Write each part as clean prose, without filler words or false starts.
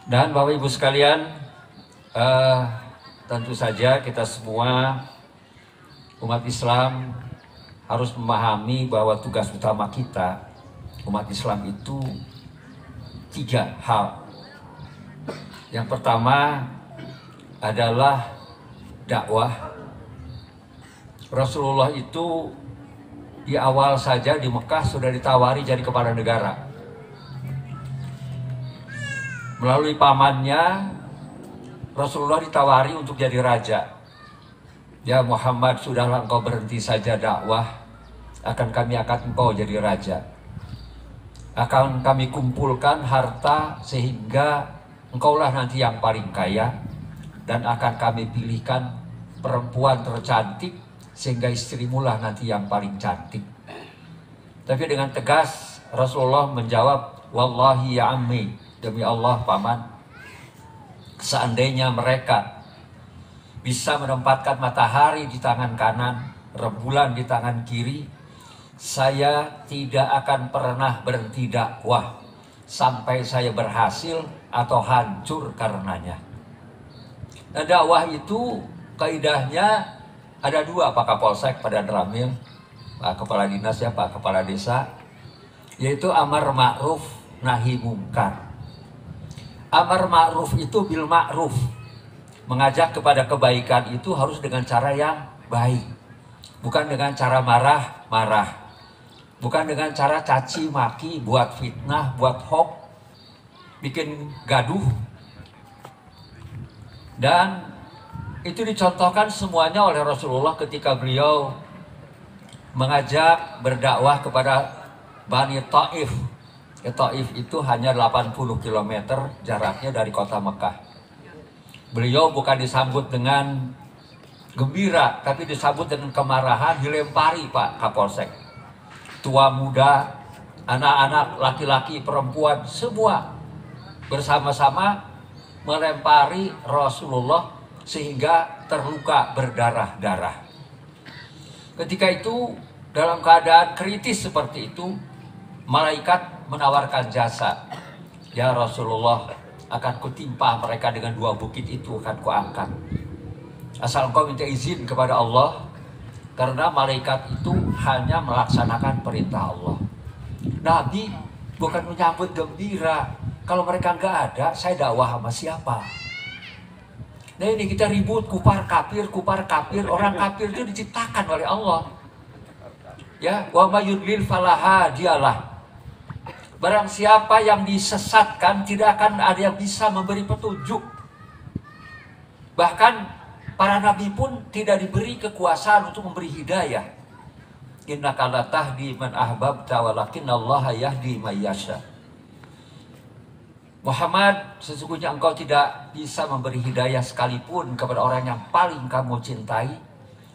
Dan Bapak Ibu sekalian, tentu saja kita semua umat Islam harus memahami bahwa tugas utama kita umat Islam itu 3 hal. Yang pertama adalah dakwah. Rasulullah itu di awal saja di Mekah sudah ditawari jadi kepala negara. Melalui pamannya, Rasulullah ditawari untuk jadi raja. Ya Muhammad, sudahlah engkau berhenti saja dakwah, akan kami angkat engkau jadi raja. Akan kami kumpulkan harta sehingga engkaulah nanti yang paling kaya, dan akan kami pilihkan perempuan tercantik sehingga istrimulah nanti yang paling cantik. Tapi dengan tegas Rasulullah menjawab, wallahi ya ammi, demi Allah paman, seandainya mereka bisa menempatkan matahari di tangan kanan, rembulan di tangan kiri, saya tidak akan pernah berhenti dakwah sampai saya berhasil atau hancur karenanya. Nah, dakwah itu kaidahnya ada 2, Pak Kapolsek pada Ramil, Pak Kepala Dinas ya, Pak Kepala Desa, yaitu amar ma'ruf nahi mungkar. Amar ma'ruf itu bil ma'ruf, mengajak kepada kebaikan itu harus dengan cara yang baik, bukan dengan cara marah-marah, bukan dengan cara caci maki, buat fitnah, buat hoax, bikin gaduh. Dan itu dicontohkan semuanya oleh Rasulullah ketika beliau mengajak berdakwah kepada Bani Taif. Taif itu hanya 80 km jaraknya dari kota Mekah. Beliau bukan disambut dengan gembira, tapi disambut dengan kemarahan, dilempari Pak Kapolsek. Tua muda, anak-anak, laki-laki, perempuan, semua bersama-sama melempari Rasulullah sehingga terluka berdarah-darah. Ketika itu, dalam keadaan kritis seperti itu, malaikat menawarkan jasa. Ya Rasulullah, akan kutimpa mereka dengan 2 bukit itu, akan kuangkat. Asal engkau minta izin kepada Allah, karena malaikat itu hanya melaksanakan perintah Allah. Nabi bukan menyambut gembira. Kalau mereka nggak ada, saya dakwah sama siapa? Nah ini kita ribut, kupar kafir, orang kafir itu diciptakan oleh Allah. Ya, wa may yudlil falaha dialah. Barang siapa yang disesatkan, tidak akan ada yang bisa memberi petunjuk. Bahkan para nabi pun tidak diberi kekuasaan untuk memberi hidayah. Innaka la tahdi man ahbabta walakinallaha yahdi may yasha. Muhammad, sesungguhnya engkau tidak bisa memberi hidayah sekalipun kepada orang yang paling kamu cintai.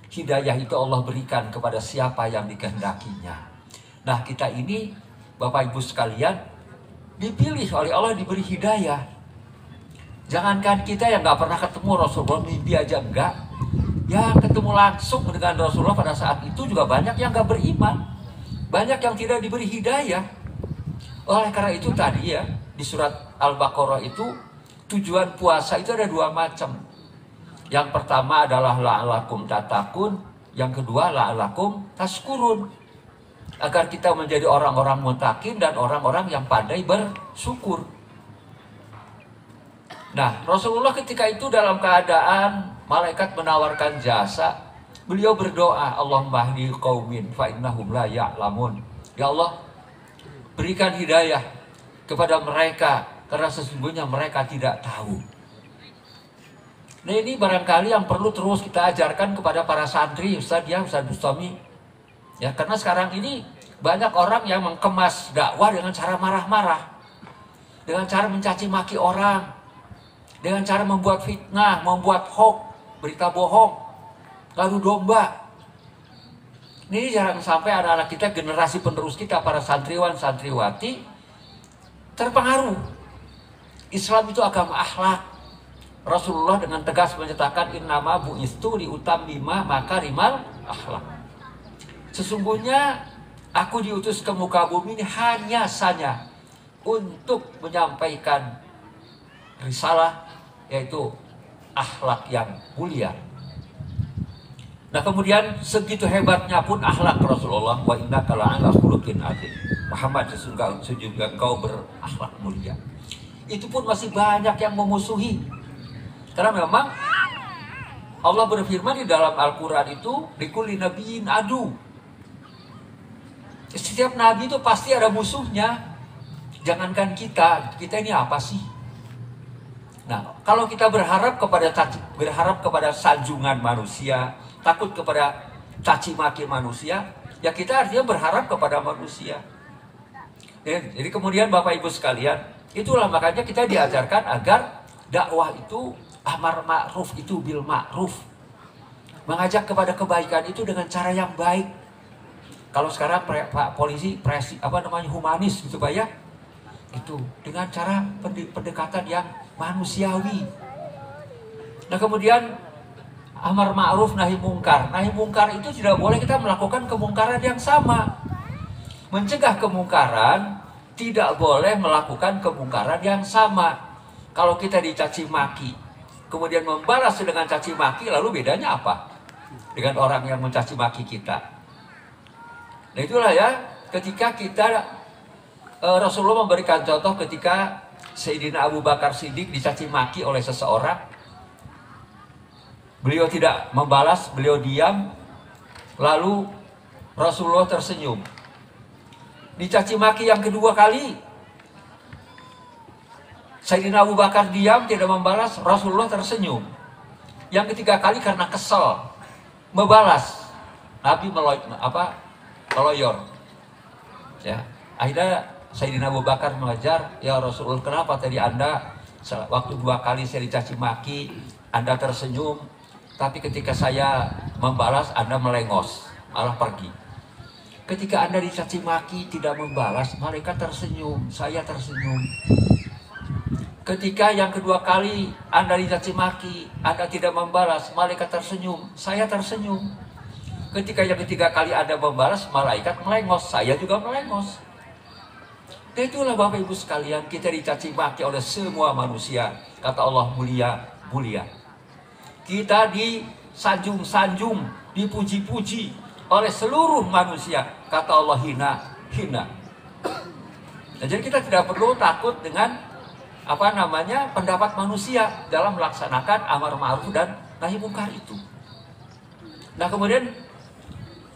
Hidayah itu Allah berikan kepada siapa yang dikehendakinya. Nah, kita ini Bapak Ibu sekalian dipilih oleh Allah, diberi hidayah. Jangankan kita yang nggak pernah ketemu Rasulullah, mimpi aja enggak, ya ketemu langsung dengan Rasulullah pada saat itu juga banyak yang nggak beriman, banyak yang tidak diberi hidayah. Oleh karena itu tadi ya, di surat Al-Baqarah itu tujuan puasa itu ada 2 macam. Yang pertama adalah la'alakum tatakun, yang kedua la'alakum taskurun. Agar kita menjadi orang-orang muttaqin dan orang-orang yang pandai bersyukur. Nah, Rasulullah ketika itu dalam keadaan malaikat menawarkan jasa, beliau berdoa, Allahumma hdi qaumin fa innahum la ya'lamun. Ya Allah, berikan hidayah kepada mereka karena sesungguhnya mereka tidak tahu. Nah, ini barangkali yang perlu terus kita ajarkan kepada para santri, Ustaz Bustami. Ya, karena sekarang ini banyak orang yang mengemas dakwah dengan cara marah-marah, dengan cara mencaci maki orang, dengan cara membuat fitnah, membuat hoax, berita bohong, lalu domba. Ini jangan sampai anak-anak kita, generasi penerus kita, para santriwan, santriwati terpengaruh. Islam itu agama akhlak. Rasulullah dengan tegas menyatakan innama bu'istu liutammima makarimal akhlak. Sesungguhnya aku diutus ke muka bumi ini hanya saja untuk menyampaikan risalah, yaitu akhlak yang mulia. Nah kemudian segitu hebatnya pun akhlak Rasulullah, wa innaka la'ala khuluqin adzim. Muhammad, sesungguhnya engkau berakhlak mulia. Itu pun masih banyak yang memusuhi. Karena memang Allah berfirman di dalam Al-Quran itu, likulli nabiyyin adu. Setiap nabi itu pasti ada musuhnya. Jangankan kita ini apa sih? Nah, kalau kita berharap kepada sanjungan manusia, takut kepada caci maki manusia, ya kita artinya berharap kepada manusia. Jadi kemudian Bapak Ibu sekalian, itulah makanya kita diajarkan agar dakwah itu amar ma'ruf itu bil ma'ruf. Mengajak kepada kebaikan itu dengan cara yang baik. Kalau sekarang Pak polisi humanis gitu Pak ya. Itu dengan cara pendekatan yang manusiawi. Nah kemudian amar ma'ruf nahi mungkar. Nahi mungkar itu tidak boleh kita melakukan kemungkaran yang sama. Mencegah kemungkaran tidak boleh melakukan kemungkaran yang sama. Kalau kita dicaci maki, kemudian membalas dengan caci maki, lalu bedanya apa dengan orang yang mencaci maki kita? Nah itulah ya, ketika Rasulullah memberikan contoh ketika Sayyidina Abu Bakar Siddiq dicaci maki oleh seseorang. Beliau tidak membalas, beliau diam. Lalu Rasulullah tersenyum. Dicaci maki yang kedua kali, Sayyidina Abu Bakar diam, tidak membalas, Rasulullah tersenyum. Yang ketiga kali karena kesel, membalas. Nabi meloyor. Ya, akhirnya Sayyidina Abu Bakar mengajar, ya Rasulullah, kenapa tadi Anda waktu 2 kali saya dicaci maki, Anda tersenyum, tapi ketika saya membalas Anda melengos, malah pergi. Ketika Anda dicaci maki tidak membalas, malaikat tersenyum, saya tersenyum. Ketika yang kedua kali Anda dicaci maki, Anda tidak membalas, malaikat tersenyum, saya tersenyum. Ketika yang ketiga kali Anda membalas, malaikat melengos, saya juga melengos. Dan itulah Bapak Ibu sekalian, kita dicaci maki oleh semua manusia. Kata Allah, mulia. Kita disanjung-sanjung, dipuji-puji oleh seluruh manusia. Kata Allah, hina. Nah, jadi kita tidak perlu takut dengan pendapat manusia dalam melaksanakan amar ma'ruf dan nahi mungkar itu. Nah kemudian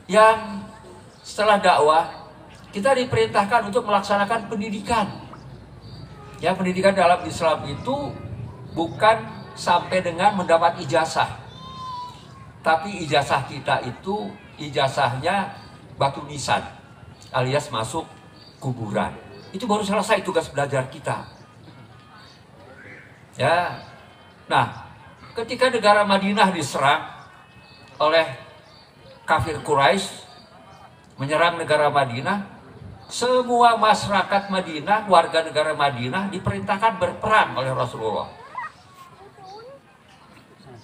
yang setelah dakwah, kita diperintahkan untuk melaksanakan pendidikan. Ya, pendidikan dalam Islam itu bukan sampai dengan mendapat ijazah. Tapi ijazah kita itu ijazahnya batu nisan, alias masuk kuburan. Itu baru selesai tugas belajar kita. Ya. Nah, ketika negara Madinah diserang oleh kafir Quraisy, menyerang negara Madinah, semua masyarakat Madinah, warga negara Madinah diperintahkan berperang oleh Rasulullah.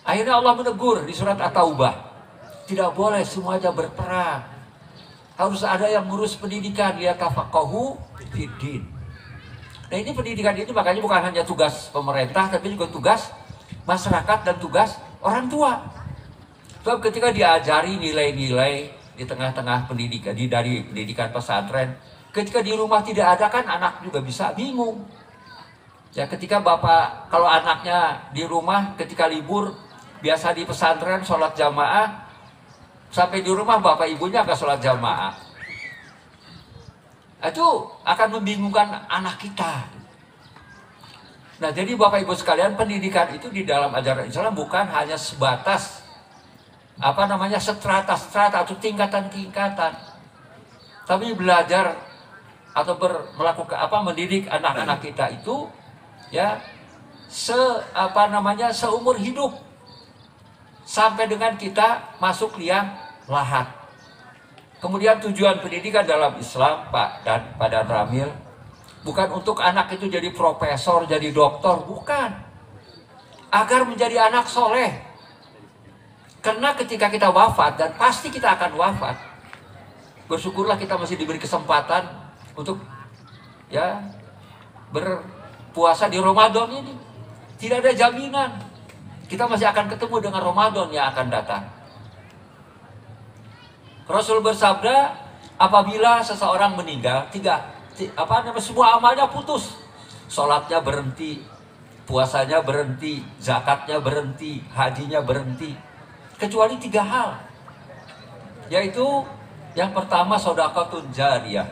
Akhirnya Allah menegur di surat At-Taubah, tidak boleh semuanya berperang. Harus ada yang ngurus pendidikan, ya tafaqahu fiddin. Nah ini pendidikan itu makanya bukan hanya tugas pemerintah, tapi juga tugas masyarakat dan tugas orang tua. Sebab ketika diajari nilai-nilai di tengah-tengah pendidikan, dari pendidikan pesantren, ketika di rumah tidak ada, kan anak juga bisa bingung. Ya ketika bapak, kalau anaknya di rumah ketika libur, biasa di pesantren sholat jamaah, sampai di rumah bapak ibunya nggak sholat jamaah, itu akan membingungkan anak kita. Nah jadi Bapak Ibu sekalian, pendidikan itu di dalam ajaran Islam bukan hanya sebatas strata-strata atau tingkatan-tingkatan, tapi belajar atau mendidik anak-anak kita itu ya seumur hidup sampai dengan kita masuk liang lahat. Kemudian tujuan pendidikan dalam Islam, Pak dan Ramil, bukan untuk anak itu jadi profesor, jadi doktor, bukan. Agar menjadi anak soleh. Karena ketika kita wafat, dan pasti kita akan wafat, bersyukurlah kita masih diberi kesempatan untuk ya berpuasa di Ramadan ini. Tidak ada jaminan kita masih akan ketemu dengan Ramadan yang akan datang. Rasul bersabda, apabila seseorang meninggal, semua amalnya putus. Sholatnya berhenti, puasanya berhenti, zakatnya berhenti, hajinya berhenti. Kecuali 3 hal. Yaitu yang pertama sedekahun jariyah.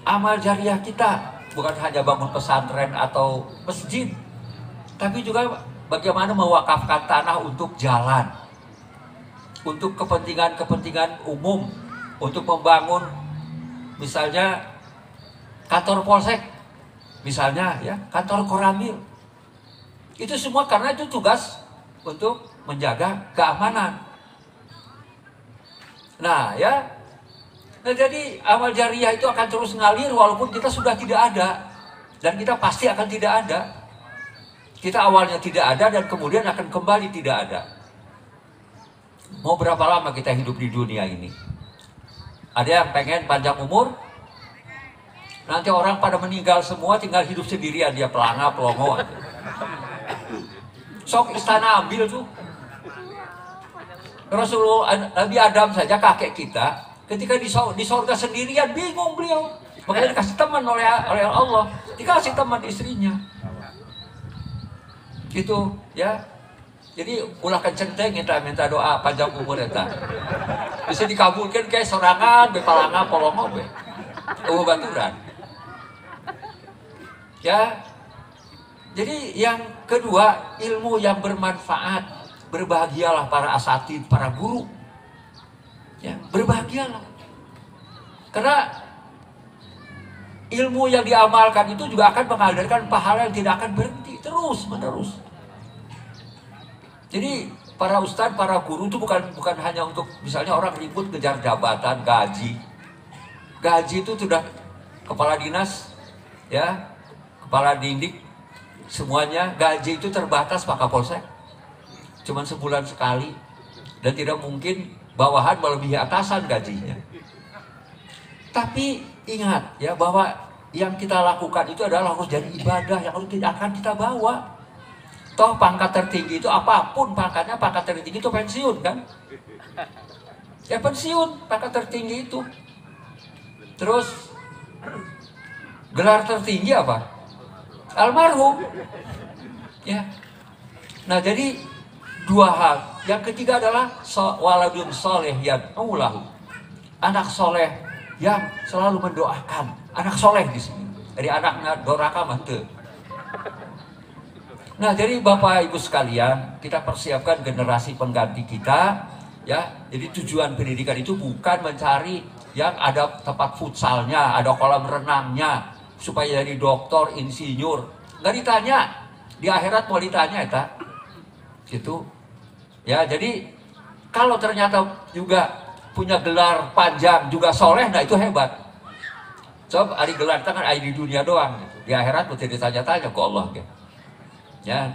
Amal jariah kita bukan hanya bangun pesantren atau masjid, tapi juga bagaimana mewakafkan tanah untuk jalan, untuk kepentingan-kepentingan umum, untuk membangun misalnya kantor polsek, misalnya ya kantor koramil. Itu semua karena itu tugas untuk menjaga keamanan. Nah ya, jadi amal jariah itu akan terus ngalir walaupun kita sudah tidak ada, dan kita pasti akan tidak ada. Kita awalnya tidak ada dan kemudian akan kembali tidak ada. Mau berapa lama kita hidup di dunia ini? Ada yang pengen panjang umur? Nanti orang pada meninggal semua, tinggal hidup sendirian, dia pelanga, pelongo. Sok istana ambil tuh. Rasulullah, Nabi Adam saja kakek kita, ketika di sorga sendirian bingung beliau. Makanya dikasih teman oleh Allah, dikasih teman istrinya. Gitu ya. Jadi ulah kenceng teh minta doa panjang umur eta. Bisa dikabulkan kayak sorangan, bepalanga, polongo be. Baturan. Ya. Jadi yang kedua, ilmu yang bermanfaat. Berbahagialah para asatid, para guru. Ya, berbahagialah. Karena ilmu yang diamalkan itu juga akan menghadirkan pahala yang tidak akan berhenti terus menerus. Jadi para ustadz, para guru itu bukan hanya untuk misalnya orang ribut kejar jabatan, gaji. Gaji itu sudah kepala dinas, ya, kepala dindik, semuanya gaji itu terbatas Pak Kapolsek. Cuman sebulan sekali dan tidak mungkin bawahan melebihi atasan gajinya. Tapi ingat ya bahwa yang kita lakukan itu adalah harus jadi ibadah yang harus tidak akan kita bawa. Toh pangkat tertinggi itu apapun pangkatnya, pangkat tertinggi itu pensiun kan? Ya pensiun, pangkat tertinggi itu. Terus gelar tertinggi apa? Almarhum. Ya. Nah jadi 2 hal. Yang ketiga adalah waladun soleh yad'ulahu. Anak soleh yang selalu mendoakan. Anak soleh di sini. Dari anaknya doraka mantu. Nah, jadi Bapak Ibu sekalian, kita persiapkan generasi pengganti kita, ya. Jadi tujuan pendidikan itu bukan mencari yang ada tempat futsalnya, ada kolam renangnya, supaya jadi dokter, insinyur. Nggak ditanya, di akhirat mau ditanya ya, gitu. Ya, jadi kalau ternyata juga punya gelar panjang, juga soleh, nah itu hebat. Coba ada gelar kan ada di dunia doang, gitu. Di akhirat mesti ditanya-tanya ke Allah, gitu. Ya,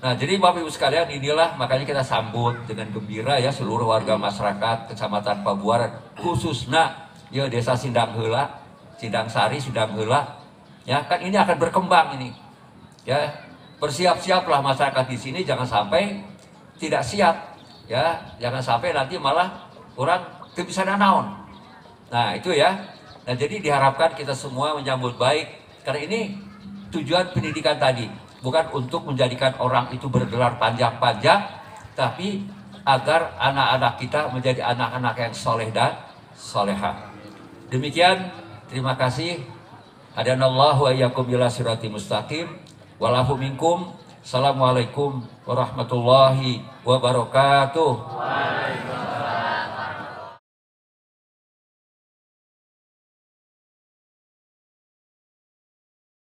nah jadi Bapak Ibu sekalian, inilah makanya kita sambut dengan gembira ya seluruh warga masyarakat Kecamatan Pabuaran, khususnya ya Desa Sindang Heula, Sindang Sari, Sindang Heula. Ya kan ini akan berkembang ini. Ya, bersiap-siaplah masyarakat di sini, jangan sampai tidak siap. Ya, jangan sampai nanti malah orang tidak bisa naon. Nah itu ya. Nah jadi diharapkan kita semua menyambut baik karena ini tujuan pendidikan tadi. Bukan untuk menjadikan orang itu bergelar panjang-panjang, tapi agar anak-anak kita menjadi anak-anak yang soleh dan solehah. Demikian, terima kasih. Hadanallahu wa iyyakum ila siratal mustaqim. Walahu minkum. Assalamualaikum warahmatullahi wabarakatuh.